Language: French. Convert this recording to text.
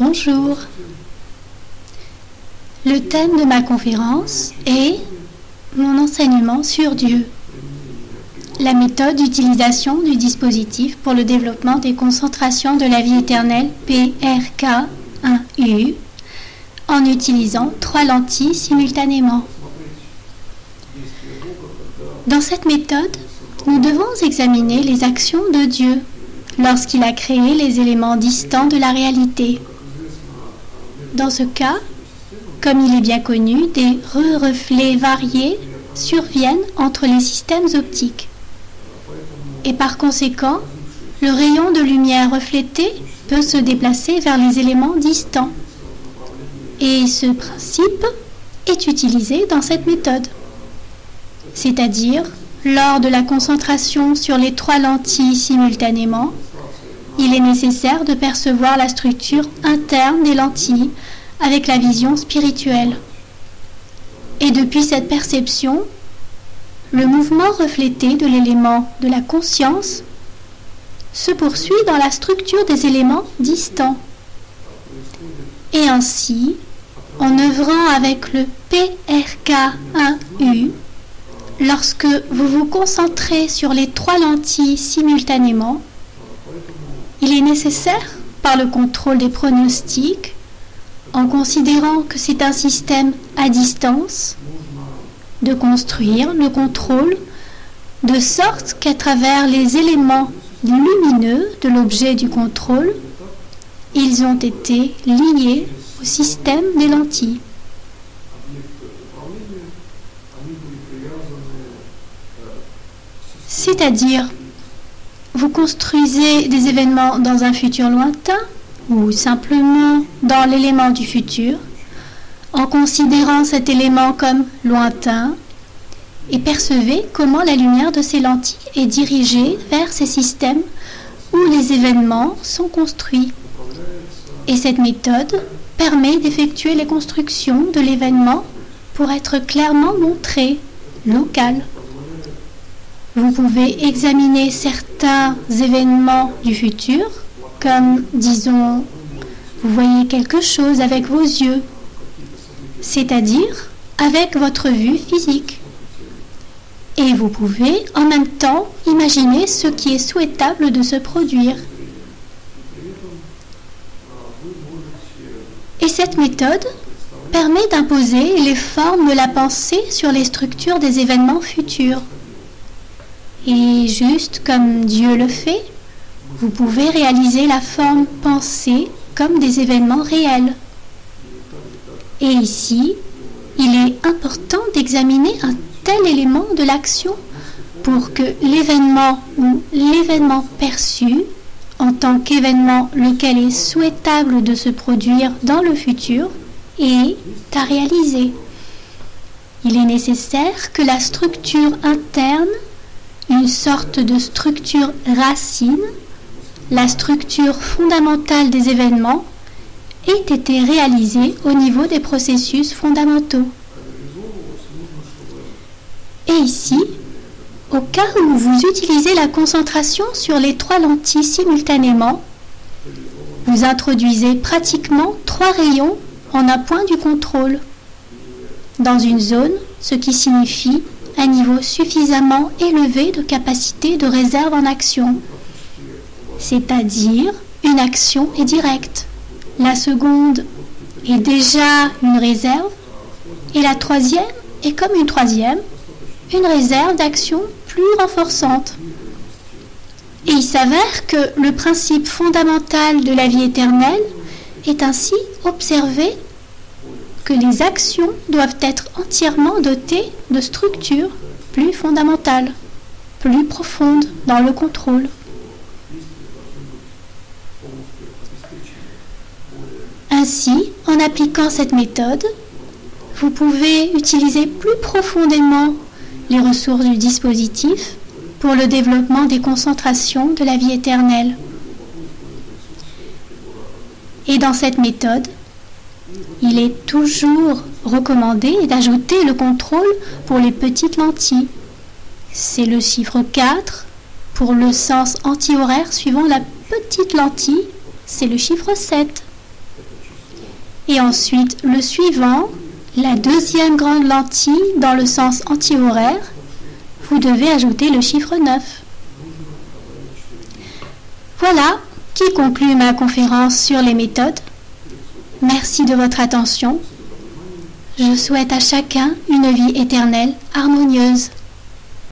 Bonjour. Le thème de ma conférence est mon enseignement sur Dieu. La méthode d'utilisation du dispositif pour le développement des concentrations de la vie éternelle PRK1U en utilisant 3 lentilles simultanément. Dans cette méthode, nous devons examiner les actions de Dieu lorsqu'il a créé les éléments distants de la réalité. Dans ce cas, comme il est bien connu, des reflets variés surviennent entre les systèmes optiques. Et par conséquent, le rayon de lumière reflété peut se déplacer vers les éléments distants. Et ce principe est utilisé dans cette méthode. C'est-à-dire, lors de la concentration sur les 3 lentilles simultanément, il est nécessaire de percevoir la structure interne des lentilles avec la vision spirituelle. Et depuis cette perception, le mouvement reflété de l'élément de la conscience se poursuit dans la structure des éléments distants. Et ainsi, en œuvrant avec le PRK1U, lorsque vous vous concentrez sur les 3 lentilles simultanément, il est nécessaire, par le contrôle des pronostics, en considérant que c'est un système à distance, de construire le contrôle de sorte qu'à travers les éléments lumineux de l'objet du contrôle, ils ont été liés au système des lentilles. C'est-à-dire, vous construisez des événements dans un futur lointain ou simplement dans l'élément du futur, en considérant cet élément comme lointain, et percevez comment la lumière de ces lentilles est dirigée vers ces systèmes où les événements sont construits. Et cette méthode permet d'effectuer les constructions de l'événement pour être clairement montré, local. Vous pouvez examiner certains événements du futur, comme, disons, vous voyez quelque chose avec vos yeux, c'est-à-dire avec votre vue physique. Et vous pouvez en même temps imaginer ce qui est souhaitable de se produire. Et cette méthode permet d'imposer les formes de la pensée sur les structures des événements futurs. Et juste comme Dieu le fait, vous pouvez réaliser la forme pensée comme des événements réels. Et ici, il est important d'examiner un tel élément de l'action pour que l'événement ou l'événement perçu, en tant qu'événement lequel est souhaitable de se produire dans le futur, est à réaliser. Il est nécessaire que la structure interne, une sorte de structure racine, la structure fondamentale des événements, ait été réalisée au niveau des processus fondamentaux. Et ici, au cas où vous utilisez la concentration sur les 3 lentilles simultanément, vous introduisez pratiquement 3 rayons en un point du contrôle, dans une zone, ce qui signifie un niveau suffisamment élevé de capacité de réserve en action, c'est-à-dire une action est directe. La seconde est déjà une réserve et la troisième est comme une troisième, une réserve d'action plus renforçante. Et il s'avère que le principe fondamental de la vie éternelle est ainsi observé que les actions doivent être entièrement dotées de structures plus fondamentales, plus profondes dans le contrôle. Ainsi, en appliquant cette méthode, vous pouvez utiliser plus profondément les ressources du dispositif pour le développement des concentrations de la vie éternelle. Et dans cette méthode, il est toujours recommandé d'ajouter le contrôle pour les petites lentilles. C'est le chiffre 4. Pour le sens anti-horaire suivant la petite lentille, c'est le chiffre 7. Et ensuite, le suivant, la deuxième grande lentille dans le sens antihoraire, vous devez ajouter le chiffre 9. Voilà qui conclut ma conférence sur les méthodes. Merci de votre attention. Je souhaite à chacun une vie éternelle harmonieuse.